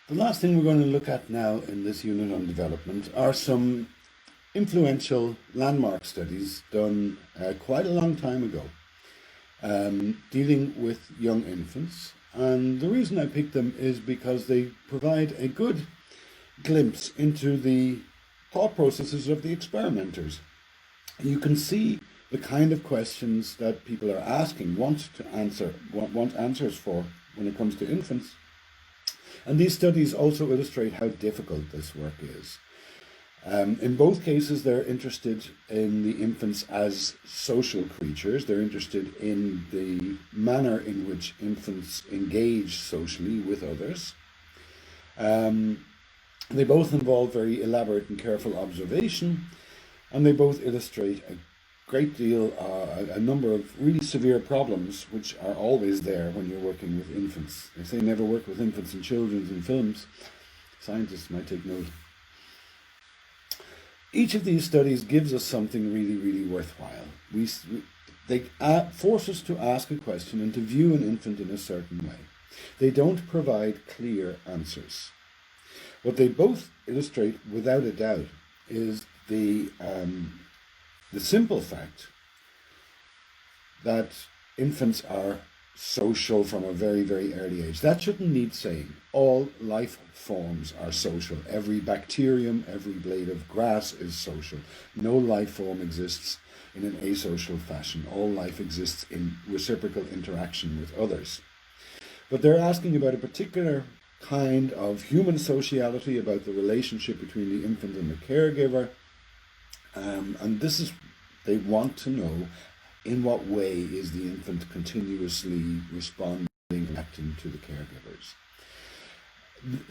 The last thing we're going to look at now in this unit on development are some influential landmark studies done quite a long time ago, dealing with young infants. And the reason I picked them is because they provide a good glimpse into the thought processes of the experimenters. You can see the kind of questions that people are asking, want answers for when it comes to infants. And these studies also illustrate how difficult this work is. In both cases, they're interested in the infants as social creatures. They're interested in the manner in which infants engage socially with others. They both involve very elaborate and careful observation, and they both illustrate a great deal, a number of really severe problems which are always there when you're working with infants. They say never work with infants and children in films. Scientists might take note. Each of these studies gives us something really, really worthwhile. They force us to ask a question and to view an infant in a certain way. They don't provide clear answers. What they both illustrate, without a doubt, is the simple fact that infants are social from a very, very early age. That shouldn't need saying. All life forms are social. Every bacterium, every blade of grass is social. No life form exists in an asocial fashion. All life exists in reciprocal interaction with others. But they're asking about a particular kind of human sociality, about the relationship between the infant and the caregiver. And this is, they want to know in what way is the infant continuously responding and acting to the caregivers.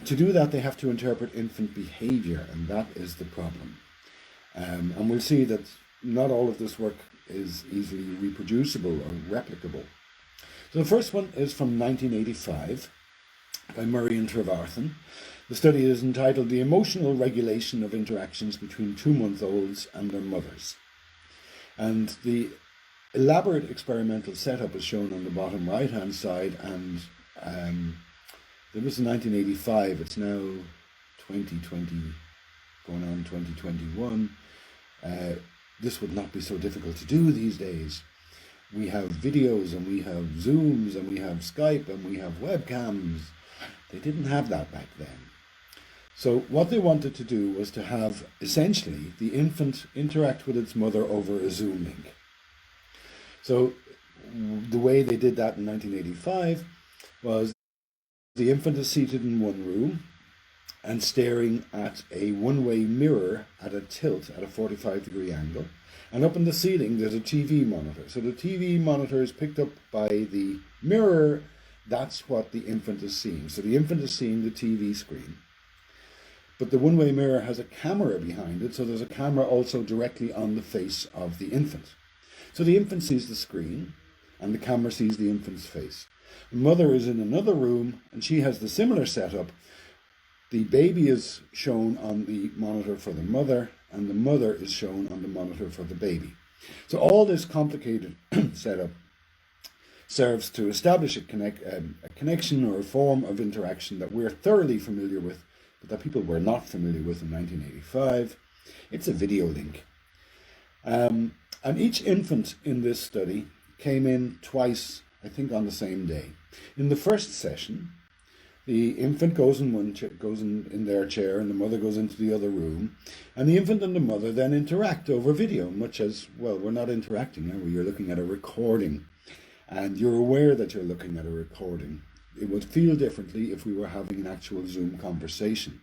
To do that, they have to interpret infant behavior, and that is the problem. And we'll see that not all of this work is easily reproducible or replicable. So the first one is from 1985 by Murray and Trevarthen. The study is entitled The Emotional Regulation of Interactions Between 2-Month-Olds and Their Mothers. And the elaborate experimental setup is shown on the bottom right-hand side, and it was in 1985, it's now 2020, going on 2021. This would not be so difficult to do these days. We have videos, and we have Zooms, and we have Skype, and we have webcams. They didn't have that back then. So what they wanted to do was to have, essentially, the infant interact with its mother over a Zoom link. So the way they did that in 1985 was the infant is seated in one room and staring at a one-way mirror at a tilt at a 45-degree angle. And up in the ceiling, there's a TV monitor. So the TV monitor is picked up by the mirror. That's what the infant is seeing. So the infant is seeing the TV screen. But the one-way mirror has a camera behind it, so there's a camera also directly on the face of the infant. So the infant sees the screen, and the camera sees the infant's face. The mother is in another room, and she has the similar setup. The baby is shown on the monitor for the mother, and the mother is shown on the monitor for the baby. So all this complicated setup serves to establish a connection or a form of interaction that we're thoroughly familiar with, but that people were not familiar with in 1985. It's a video link. And each infant in this study came in twice, I think on the same day. In the first session, the infant goes in their chair, and the mother goes into the other room, and the infant and the mother then interact over video, much as, well, we're not interacting now, you're looking at a recording, and you're aware that you're looking at a recording. It would feel differently if we were having an actual Zoom conversation.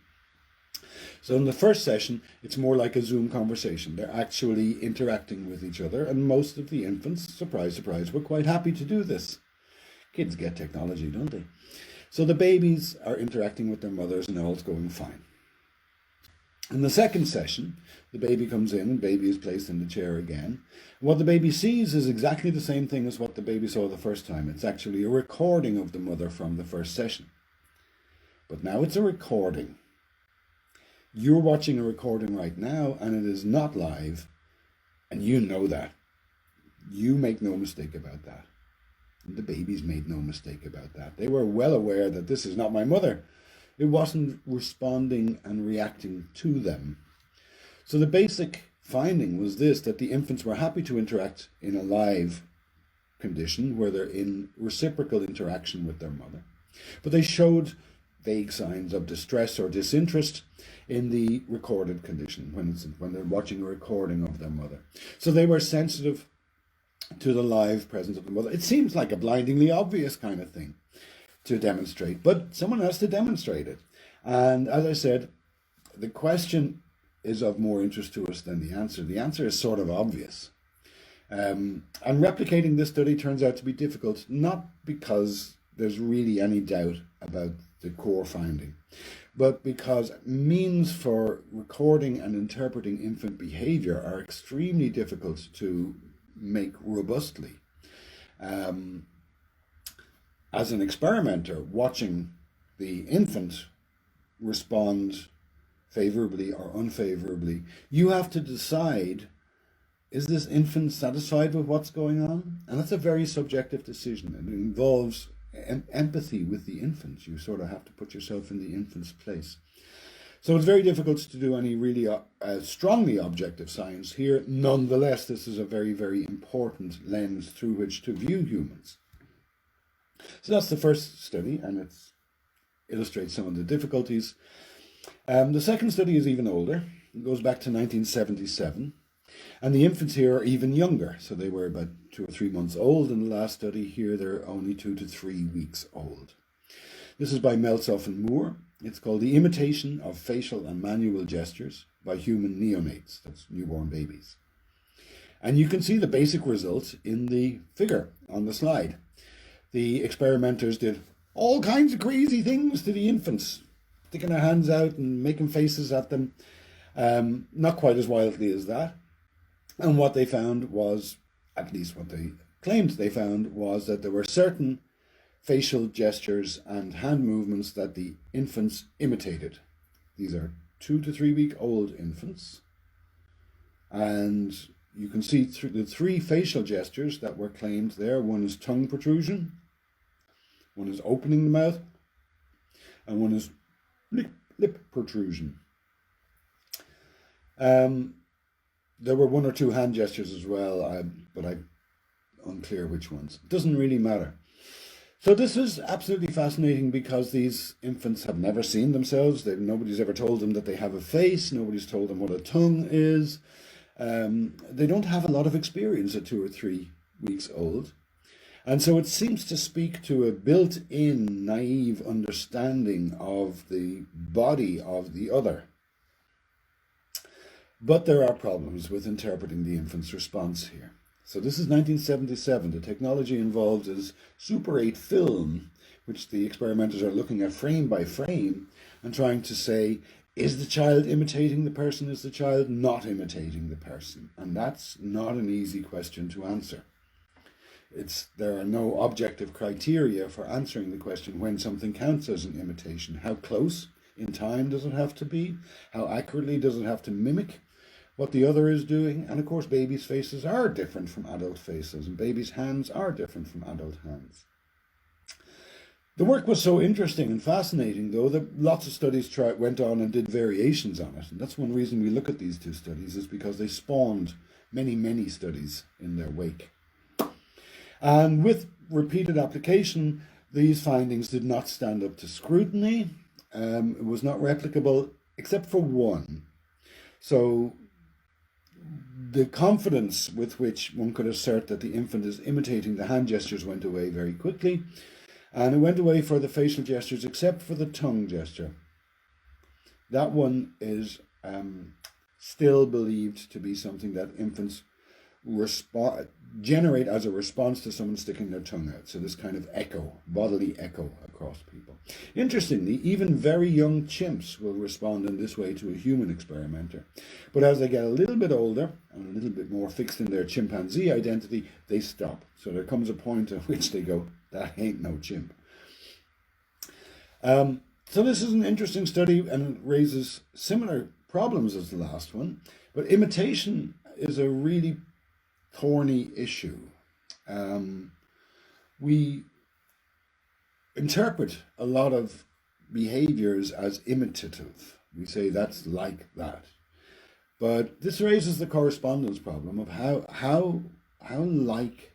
So in the first session, it's more like a Zoom conversation. They're actually interacting with each other, and most of the infants, surprise, surprise, were quite happy to do this. Kids get technology, don't they? So the babies are interacting with their mothers, and all's going fine. In the second session, the baby comes in, and baby is placed in the chair again. What the baby sees is exactly the same thing as what the baby saw the first time. It's actually a recording of the mother from the first session. But now it's a recording. You're watching a recording right now, and it is not live, and you know that. You make no mistake about that. And the babies made no mistake about that. They were well aware that this is not my mother. It wasn't responding and reacting to them. So the basic finding was this, that the infants were happy to interact in a live condition where they're in reciprocal interaction with their mother. But they showed vague signs of distress or disinterest in the recorded condition, when they're watching a recording of their mother. So they were sensitive to the live presence of the mother. It seems like a blindingly obvious kind of thing to demonstrate, but someone has to demonstrate it. And as I said, the question is of more interest to us than the answer. The answer is sort of obvious. And replicating this study turns out to be difficult, not because there's really any doubt about the core finding, but because means for recording and interpreting infant behavior are extremely difficult to make robustly. As an experimenter, watching the infant respond favorably or unfavorably, you have to decide, is this infant satisfied with what's going on? And that's a very subjective decision. It involves empathy with the infant. You sort of have to put yourself in the infant's place. So it's very difficult to do any really strongly objective science here. Nonetheless, this is a very, very important lens through which to view humans. So that's the first study, and it illustrates some of the difficulties. The second study is even older. It goes back to 1977. And the infants here are even younger. So they were about 2 or 3 months old. In the last study here, they're only 2 to 3 weeks old. This is by Meltzoff and Moore. It's called The Imitation of Facial and Manual Gestures by Human Neonates. That's newborn babies. And you can see the basic result in the figure on the slide. The experimenters did all kinds of crazy things to the infants, sticking their hands out and making faces at them. Not quite as wildly as that. And what they found was, at least what they claimed they found, was that there were certain facial gestures and hand movements that the infants imitated. These are 2 to 3 week old infants. And you can see through the 3 facial gestures that were claimed there. One is tongue protrusion, one is opening the mouth, and one is lip protrusion. There were 1 or 2 hand gestures as well, but I'm unclear which ones. It doesn't really matter. So this is absolutely fascinating because these infants have never seen themselves. Nobody's ever told them that they have a face. Nobody's told them what a tongue is. They don't have a lot of experience at 2 or 3 weeks old. And so it seems to speak to a built-in naive understanding of the body of the other. But there are problems with interpreting the infant's response here. So this is 1977. The technology involved is Super 8 film, which the experimenters are looking at frame by frame and trying to say, is the child imitating the person? Is the child not imitating the person? And that's not an easy question to answer. There are no objective criteria for answering the question when something counts as an imitation. How close in time does it have to be? How accurately does it have to mimic what the other is doing? And of course, babies' faces are different from adult faces, and babies' hands are different from adult hands. The work was so interesting and fascinating, though, that lots of studies went on and did variations on it. And that's one reason we look at these 2 studies, is because they spawned many, many studies in their wake. And with repeated application, these findings did not stand up to scrutiny. It was not replicable, except for one. So the confidence with which one could assert that the infant is imitating the hand gestures went away very quickly. And it went away for the facial gestures, except for the tongue gesture. That one is still believed to be something that infants generate as a response to someone sticking their tongue out. So this kind of echo, bodily echo across people. Interestingly, even very young chimps will respond in this way to a human experimenter. But as they get a little bit older and a little bit more fixed in their chimpanzee identity, they stop. So there comes a point at which they go, that ain't no chimp. So this is an interesting study, and it raises similar problems as the last one. But imitation is a really thorny issue. We interpret a lot of behaviors as imitative. We say that's like that. But this raises the correspondence problem of how like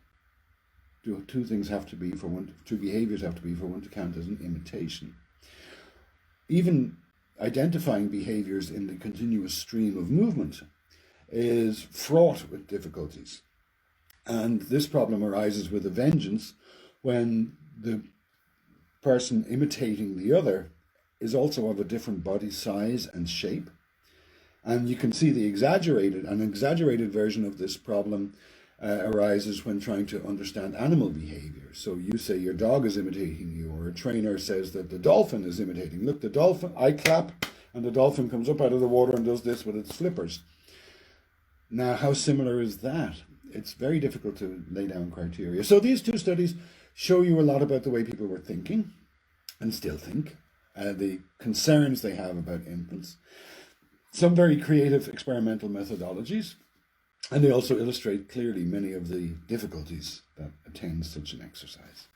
do two things have to be for one, two behaviors have to be for one to count as an imitation. Even identifying behaviors in the continuous stream of movement is fraught with difficulties. And this problem arises with a vengeance when the person imitating the other is also of a different body size and shape. And you can see an exaggerated version of this problem arises when trying to understand animal behavior. So you say your dog is imitating you, or a trainer says that the dolphin is imitating. Look, the dolphin, I clap, and the dolphin comes up out of the water and does this with its flippers. Now, how similar is that? It's very difficult to lay down criteria. So these two studies show you a lot about the way people were thinking, and still think, the concerns they have about infants, some very creative experimental methodologies, and they also illustrate clearly many of the difficulties that attend such an exercise.